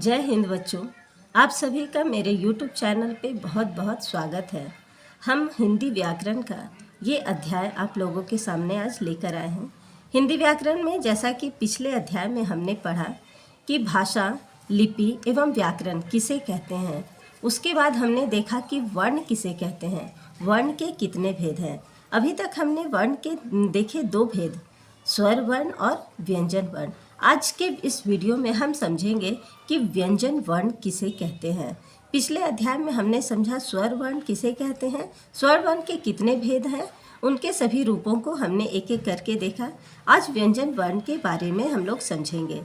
जय हिंद बच्चों, आप सभी का मेरे YouTube चैनल पे बहुत बहुत स्वागत है। हम हिंदी व्याकरण का ये अध्याय आप लोगों के सामने आज लेकर आए हैं। हिंदी व्याकरण में जैसा कि पिछले अध्याय में हमने पढ़ा कि भाषा, लिपि एवं व्याकरण किसे कहते हैं, उसके बाद हमने देखा कि वर्ण किसे कहते हैं, वर्ण के कितने भेद हैं। अभी तक हमने वर्ण के देखे दो भेद, स्वर वर्ण और व्यंजन वर्ण। आज के इस वीडियो में हम समझेंगे कि व्यंजन वर्ण किसे कहते हैं। पिछले अध्याय में हमने समझा स्वर वर्ण किसे कहते हैं, स्वर वर्ण के कितने भेद हैं, उनके सभी रूपों को हमने एक एक करके देखा। आज व्यंजन वर्ण के बारे में हम लोग समझेंगे।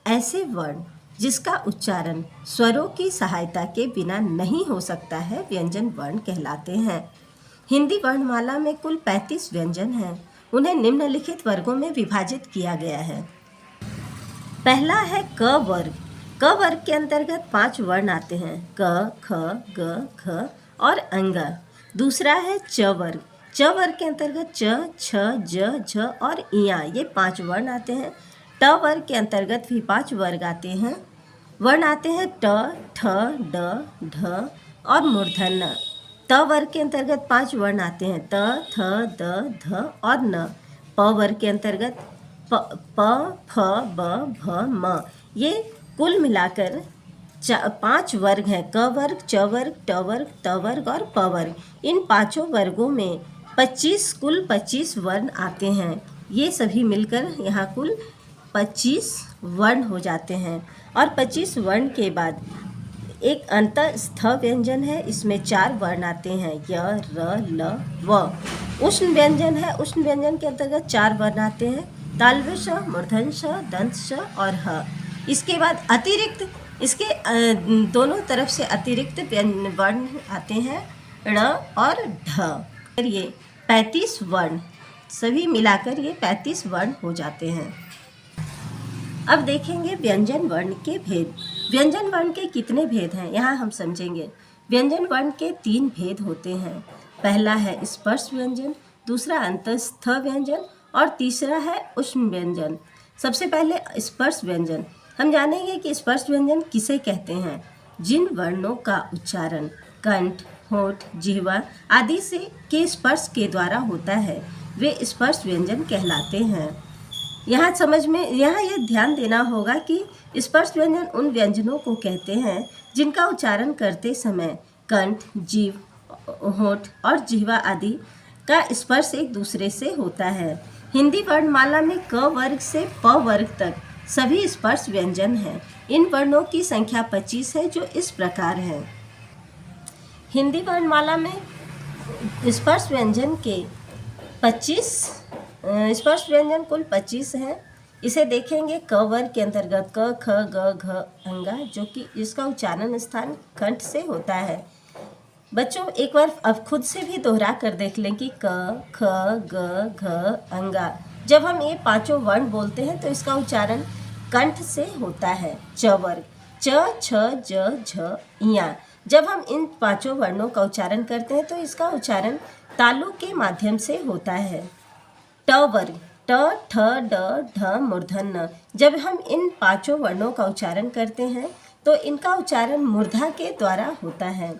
ऐसे वर्ण जिसका उच्चारण स्वरों की सहायता के बिना नहीं हो सकता है, व्यंजन वर्ण कहलाते हैं। हिंदी वर्णमाला में कुल 35 व्यंजन हैं। उन्हें निम्नलिखित वर्गों में विभाजित किया गया है। पहला है क वर्ग। क वर्ग के अंतर्गत 5 वर्ण आते हैं, क, ख, ग, घ और अंग। दूसरा है च वर्ग। च वर्ग के अंतर्गत च, छ, ज, झ और इया, ये 5 वर्ण आते हैं। ट वर्ग के अंतर्गत भी 5 वर्ग आते हैं। वर्ण आते हैं ट, ठ, ड, ढ और मूर्धन्य। त वर्ग के अंतर्गत 5 वर्ण आते हैं, त, थ, द, ध और न। प वर्ग के अंतर्गत प, फ, ब, भ, म, ये कुल मिलाकर 5 वर्ग हैं। क वर्ग, च वर्ग, ट वर्ग, त वर्ग और प वर्ग। इन पांचों वर्गों में कुल 25 वर्ण आते हैं। ये सभी मिलकर यहाँ कुल 25 वर्ण हो जाते हैं। और 25 वर्ण के बाद एक अंतःस्थ व्यंजन है, इसमें 4 वर्ण आते हैं, य, र, ल, व। उष्ण व्यंजन है, उष्ण व्यंजन के अंतर्गत 4 वर्ण आते हैं, तालव्य श, मूर्धन्य श, दंत श और ह। इसके बाद अतिरिक्त इसके दोनों तरफ से अतिरिक्त वर्ण आते हैं, ण और ढ। ये 35 वर्ण, सभी मिलाकर ये 35 वर्ण हो जाते हैं। अब देखेंगे व्यंजन वर्ण के भेद। व्यंजन वर्ण के कितने भेद हैं, यहाँ हम समझेंगे। व्यंजन वर्ण के 3 भेद होते हैं। पहला है स्पर्श व्यंजन, दूसरा अंतःस्थ व्यंजन और तीसरा है उष्ण व्यंजन। सबसे पहले स्पर्श व्यंजन। हम जानेंगे कि स्पर्श व्यंजन किसे कहते हैं। जिन वर्णों का उच्चारण कंठ, होंठ, जिह्वा आदि से के स्पर्श के द्वारा होता है, वे स्पर्श व्यंजन कहलाते हैं। यहाँ ये ध्यान देना होगा कि स्पर्श व्यंजन उन व्यंजनों को कहते हैं जिनका उच्चारण करते समय कंठ, जीभ, होंठ और जिह्वा आदि का स्पर्श एक दूसरे से होता है। हिंदी वर्णमाला में क वर्ग से प वर्ग तक सभी स्पर्श व्यंजन हैं। इन वर्णों की संख्या 25 है, जो इस प्रकार है। हिंदी वर्णमाला में स्पर्श व्यंजन के 25 स्पर्श व्यंजन कुल 25 हैं। इसे देखेंगे क वर्ग के अंतर्गत क, ख, ग, घ, अंगा, जो कि इसका उच्चारण स्थान कंठ से होता है। बच्चों एक बार अब खुद से भी दोहरा कर देख लें कि क, ख, ग, घ, अंगा। जब हम ये पांचों वर्ण बोलते हैं तो इसका उच्चारण कंठ से होता है। च वर्ग च, छ, ज, झ, इया। जब हम इन पांचों वर्णों का उच्चारण करते हैं तो इसका उच्चारण तालु के माध्यम से होता है। ट वर्ग ट, ठ, ड, ढ, मूर्धन्य। जब हम इन पांचों वर्णों का उच्चारण करते हैं तो इनका उच्चारण मूर्धा के द्वारा होता है।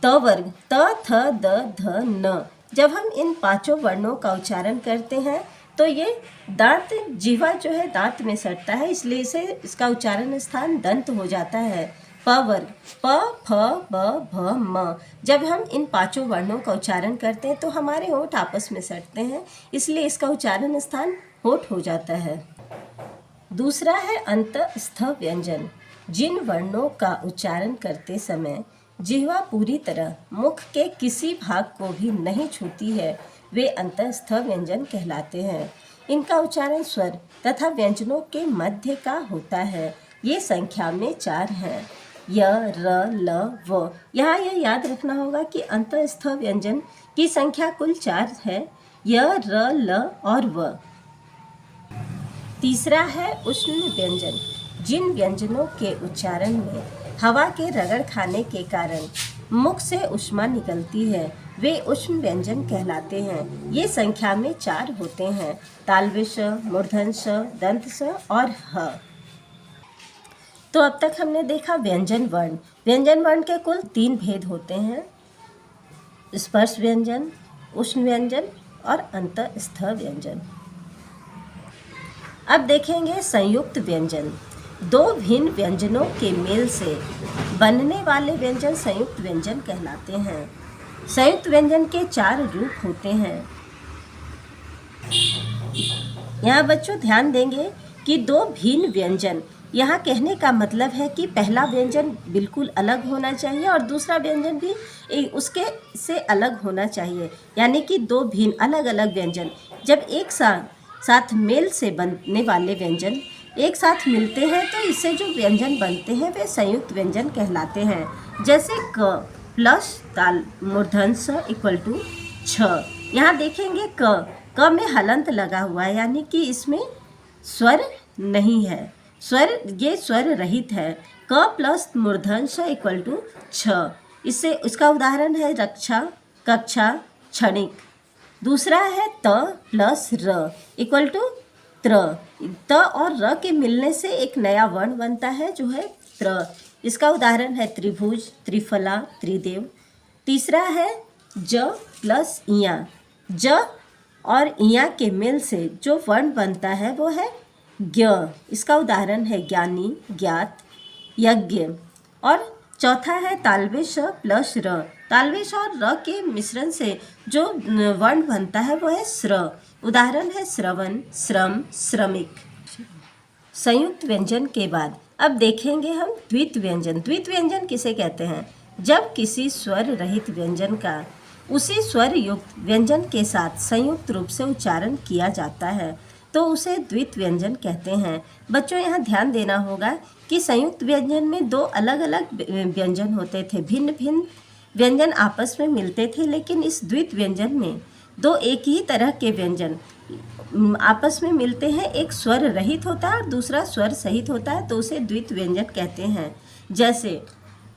त वर्ग त, थ, द, ध, न। जब हम इन पांचों वर्णों का उच्चारण करते हैं तो ये दांत, जीवा जो है दांत में सटता है, इसलिए इसका उच्चारण स्थान दंत हो जाता है। प वर्ग प, फ, ब, भ, म। जब हम इन पांचों वर्णों का उच्चारण करते हैं तो हमारे होंठ आपस में सटते हैं, इसलिए इसका उच्चारण स्थान होठ हो जाता है। दूसरा है अंतःस्थ व्यंजन। जिन वर्णों का उच्चारण करते समय जिह्वा पूरी तरह मुख के किसी भाग को भी नहीं छूती है, वे अंतःस्थ व्यंजन कहलाते हैं। इनका उच्चारण स्वर तथा व्यंजनों के मध्य का होता है। ये संख्या में 4 हैं, य, र, ल, व। यहाँ यह याद रखना होगा कि अंतःस्थ व्यंजन की संख्या कुल 4 है, य, र, ल और व। तीसरा है उष्ण व्यंजन। जिन व्यंजनों के उच्चारण में हवा के रगड़ खाने के कारण मुख से ऊष्मा निकलती है, वे उष्ण व्यंजन कहलाते हैं। ये संख्या में 4 होते हैं, तालव्य श, मूर्धन्य श, दंत श और ह। तो अब तक हमने देखा व्यंजन वर्ण। व्यंजन वर्ण के कुल 3 भेद होते हैं, स्पर्श व्यंजन, उष्ण व्यंजन और अंतःस्थ व्यंजन। अब देखेंगे संयुक्त व्यंजन। 2 भिन्न व्यंजनों के मेल से बनने वाले व्यंजन संयुक्त व्यंजन कहलाते हैं। संयुक्त व्यंजन के 4 रूप होते हैं। यहाँ बच्चों ध्यान देंगे कि 2 भिन्न व्यंजन, यहाँ कहने का मतलब है कि पहला व्यंजन बिल्कुल अलग होना चाहिए और दूसरा व्यंजन भी उसके से अलग होना चाहिए, यानी कि 2 भिन्न अलग अलग व्यंजन जब एक साथ मेल से बनने वाले व्यंजन एक साथ मिलते हैं तो इससे जो व्यंजन बनते हैं वे संयुक्त व्यंजन कहलाते हैं। जैसे क प्लस ताल मूर्धन्य स इक्वल टू छ। यहाँ देखेंगे क में हलंत लगा हुआ है, यानी कि इसमें स्वर नहीं है, ये स्वर रहित है। क प्लस मूर्धन्य स इक्वल टू छ। इससे इसका उदाहरण है रक्षा, कक्षा, क्षणिक। दूसरा है त प्लस र इक्वल टू त्र। त और र के मिलने से एक नया वर्ण बनता है जो है त्र। इसका उदाहरण है त्रिभुज, त्रिफला, त्रिदेव। तीसरा है ज प्लस इया। ज और इया के मिल से जो वर्ण बनता है वो है ज्ञ। इसका उदाहरण है ज्ञानी, ज्ञात, यज्ञ। और चौथा है तालव्य श प्लस र। तालव्य श और र के मिश्रण से जो वर्ण बनता है वो है स्र। उदाहरण है श्रवण, श्रम, श्रमिक। संयुक्त व्यंजन के बाद अब देखेंगे हम द्वित व्यंजन। द्वित व्यंजन किसे कहते हैं? जब किसी स्वर रहित व्यंजन का उसी स्वर युक्त व्यंजन के साथ संयुक्त रूप से उच्चारण किया जाता है तो उसे द्वित व्यंजन कहते हैं। बच्चों यहाँ ध्यान देना होगा कि संयुक्त व्यंजन में 2 अलग अलग व्यंजन होते थे, भिन्न भिन्न व्यंजन आपस में मिलते थे, लेकिन इस द्वित व्यंजन में 2 एक ही तरह के व्यंजन आपस में मिलते हैं। एक स्वर रहित होता है और दूसरा स्वर सहित होता है, तो उसे द्वित व्यंजन कहते हैं। जैसे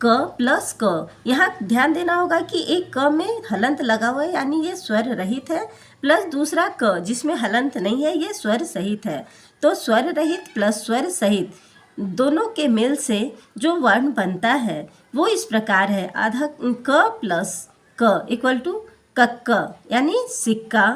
क प्लस क। यहाँ ध्यान देना होगा कि एक क में हलंत लगा हुआ है, यानी ये स्वर रहित है, प्लस दूसरा क जिसमें हलंत नहीं है, ये स्वर सहित है। तो स्वर रहित प्लस स्वर सहित दोनों के मेल से जो वर्ण बनता है वो इस प्रकार है। आधा क प्लस क इक्वल टू कक्क, यानी सिक्का,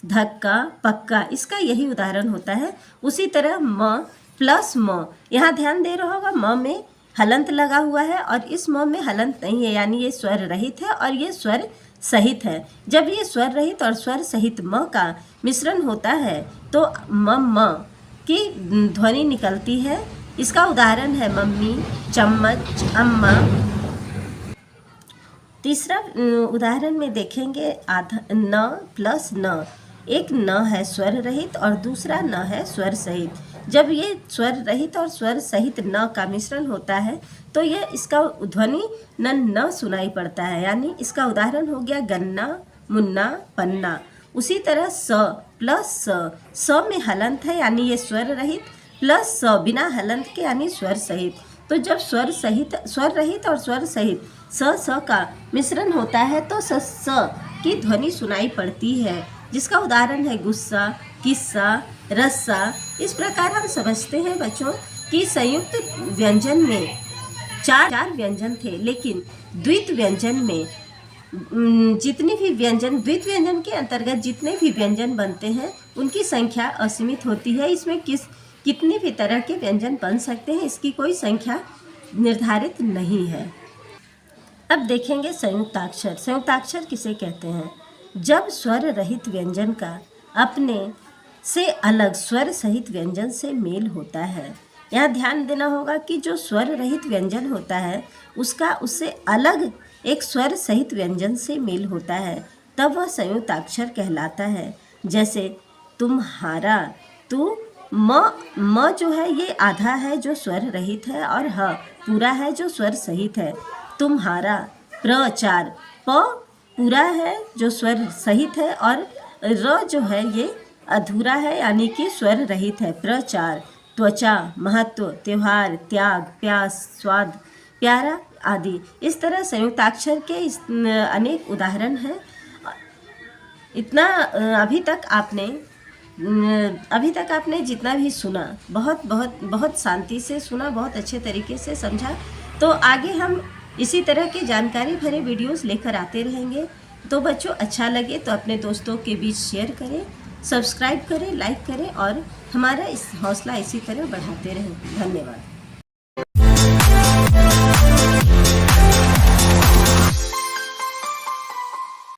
धक्का, पक्का। इसका यही उदाहरण होता है। उसी तरह म प्लस म। यहाँ ध्यान दे रहा होगा म में हलंत लगा हुआ है और इस म में हलंत नहीं है, यानी ये स्वर रहित है और ये स्वर सहित है। जब ये स्वर रहित और स्वर सहित म का मिश्रण होता है तो म की ध्वनि निकलती है। इसका उदाहरण है मम्मी, चम्मच, अम्मा। तीसरा उदाहरण में देखेंगे आधा न प्लस न। एक न है स्वर रहित और दूसरा न है स्वर सहित। जब ये स्वर रहित और स्वर सहित न का मिश्रण होता है तो ये इसका ध्वनि न सुनाई पड़ता है, यानी इसका उदाहरण हो गया गन्ना, मुन्ना, पन्ना। उसी तरह स प्लस स में हलंत है, यानी ये स्वर रहित, प्लस स बिना हलंत के, यानी स्वर सहित। तो जब स्वर रहित और स्वर सहित स का मिश्रण होता है तो स की ध्वनि सुनाई पड़ती है, जिसका उदाहरण है गुस्सा, किस्सा, रस्सा। इस प्रकार हम समझते हैं बच्चों कि संयुक्त व्यंजन में 4 व्यंजन थे, लेकिन द्वित व्यंजन में द्वित व्यंजन के अंतर्गत जितने भी व्यंजन बनते हैं उनकी संख्या असीमित होती है। इसमें कितने भी तरह के व्यंजन बन सकते हैं, इसकी कोई संख्या निर्धारित नहीं है। अब देखेंगे संयुक्ताक्षर। संयुक्ताक्षर किसे कहते हैं? जब स्वर रहित व्यंजन का अपने से अलग स्वर सहित व्यंजन से मेल होता है। यहाँ ध्यान देना होगा कि जो स्वर रहित व्यंजन होता है उसका उससे अलग एक स्वर सहित व्यंजन से मेल होता है, तब वह संयुक्ताक्षर कहलाता है। जैसे तुम्हारा, तू, म जो है ये आधा है जो स्वर रहित है और ह पूरा है जो स्वर सहित है। तुम्हारा, प्र 4, प पूरा है जो स्वर सहित है और र जो है ये अधूरा है, यानी कि स्वर रहित है। प्र 4, त्वचा, महत्व, त्योहार, त्याग, प्यास, स्वाद, प्यारा आदि। इस तरह संयुक्ताक्षर के अनेक उदाहरण हैं। इतना अभी तक आपने अभी तक आपने जितना भी सुना बहुत बहुत बहुत शांति से सुना, बहुत अच्छे तरीके से समझा। तो आगे हम इसी तरह के जानकारी भरे वीडियोस लेकर आते रहेंगे। तो बच्चों, अच्छा लगे तो अपने दोस्तों के बीच शेयर करें, सब्सक्राइब करें, लाइक करें और हमारा इस हौसला इसी तरह बढ़ाते रहें। धन्यवाद।